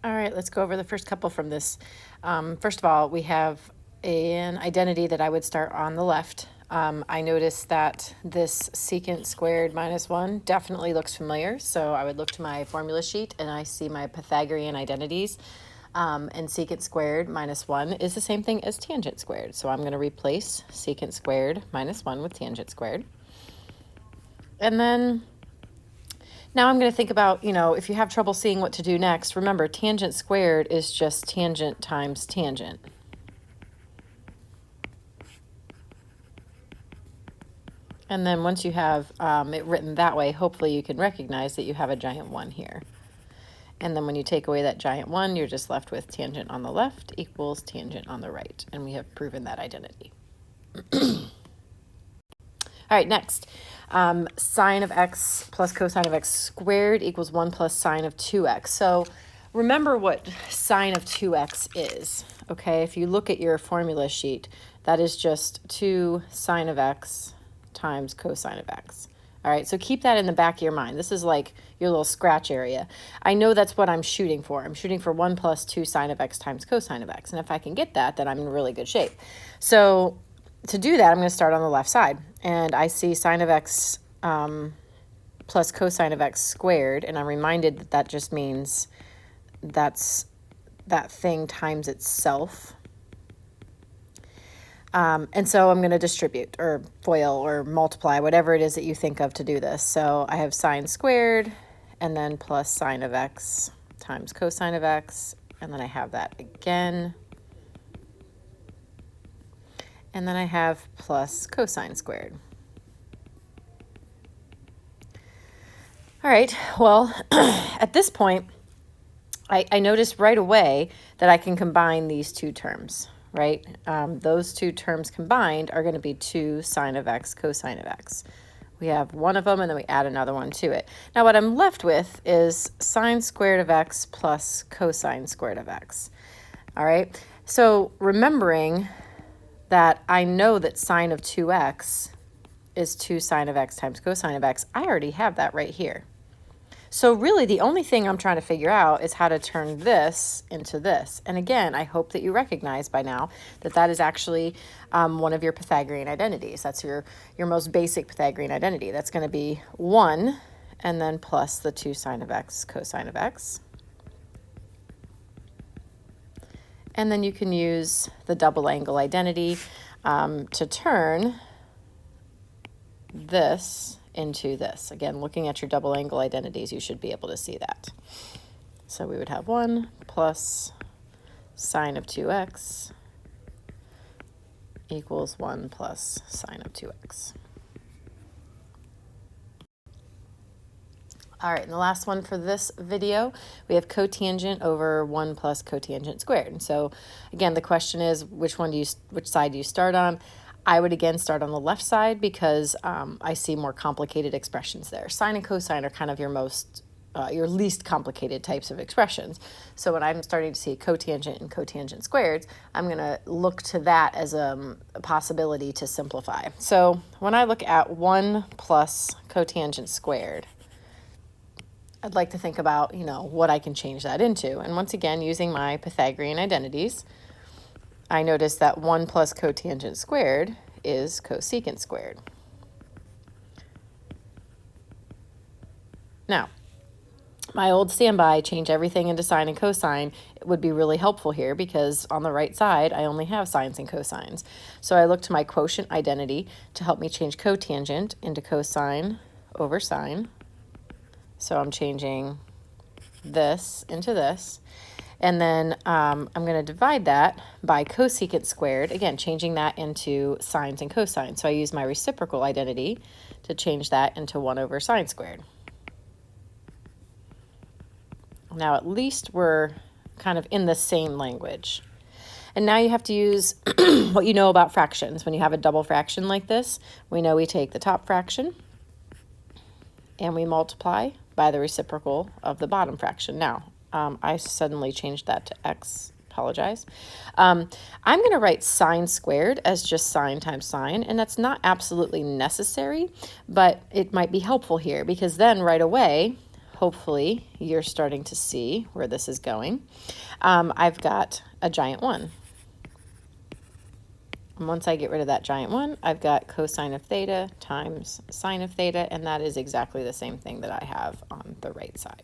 All right, let's go over the first couple from this. First of all, we have an identity that I would start on the left. I noticed that this secant squared minus 1 definitely looks familiar, so I would look to my formula sheet and I see my Pythagorean identities. And secant squared minus 1 is the same thing as tangent squared. So I'm going to replace secant squared minus 1 with tangent squared. And then now I'm going to think about, if you have trouble seeing what to do next, remember tangent squared is just tangent times tangent. And then once you have it written that way, hopefully you can recognize that you have a giant 1 here. And then when you take away that giant 1, you're just left with tangent on the left equals tangent on the right. And we have proven that identity. All right, next. Sine of x plus cosine of x squared equals 1 plus sine of 2x. So remember what sine of 2x is, okay? If you look at your formula sheet, that is just 2 sine of x times cosine of x. All right, so keep that in the back of your mind. This is like your little scratch area. I know that's what I'm shooting for. I'm shooting for 1 plus 2 sine of x times cosine of x. And if I can get that, then I'm in really good shape. So to do that, I'm going to start on the left side. And I see sine of x plus cosine of x squared. And I'm reminded that that just means that's that thing times itself. And so I'm going to distribute or FOIL or multiply, whatever it is that you think of to do this. So I have sine squared and then plus sine of x times cosine of x. And then I have that again. And then I have plus cosine squared. All right, well, at this point, I noticed right away that I can combine these two terms, right? Those two terms combined are going to be 2 sine of x cosine of x. We have one of them, and then we add another one to it. Now, what I'm left with is sine squared of x plus cosine squared of x. All right, so remembering that I know that sine of 2x is 2 sine of x times cosine of x, I already have that right here. So really the only thing I'm trying to figure out is how to turn this into this. And again, I hope that you recognize by now that that is actually one of your Pythagorean identities. That's your most basic Pythagorean identity. That's going to be 1 and then plus the 2 sine of x cosine of x. And then you can use the double angle identity to turn this into this. Again, looking at your double angle identities, you should be able to see that. So we would have 1 plus sine of 2x equals 1 plus sine of 2x. All right, and the last one for this video, we have cotangent over 1 plus cotangent squared. And so again, the question is, which side do you start on? I would again start on the left side because I see more complicated expressions there. Sine and cosine are kind of your least complicated types of expressions. So when I'm starting to see cotangent and cotangent squareds, I'm going to look to that as a possibility to simplify. So when I look at 1 plus cotangent squared, I'd like to think about, what I can change that into. And once again, using my Pythagorean identities, I notice that 1 plus cotangent squared is cosecant squared. Now, my old standby, change everything into sine and cosine, would be really helpful here because on the right side, I only have sines and cosines. So I look to my quotient identity to help me change cotangent into cosine over sine. So I'm changing this into this. And then I'm going to divide that by cosecant squared, again, changing that into sines and cosines. So I use my reciprocal identity to change that into 1 over sine squared. Now at least we're kind of in the same language. And now you have to use what you know about fractions. When you have a double fraction like this, we know we take the top fraction and we multiply by the reciprocal of the bottom fraction. Now, I suddenly changed that to x, apologize. I'm going to write sine squared as just sine times sine, and that's not absolutely necessary, but it might be helpful here because then right away, hopefully you're starting to see where this is going. I've got a giant 1. And once I get rid of that giant 1, I've got cosine of theta times sine of theta, and that is exactly the same thing that I have on the right side.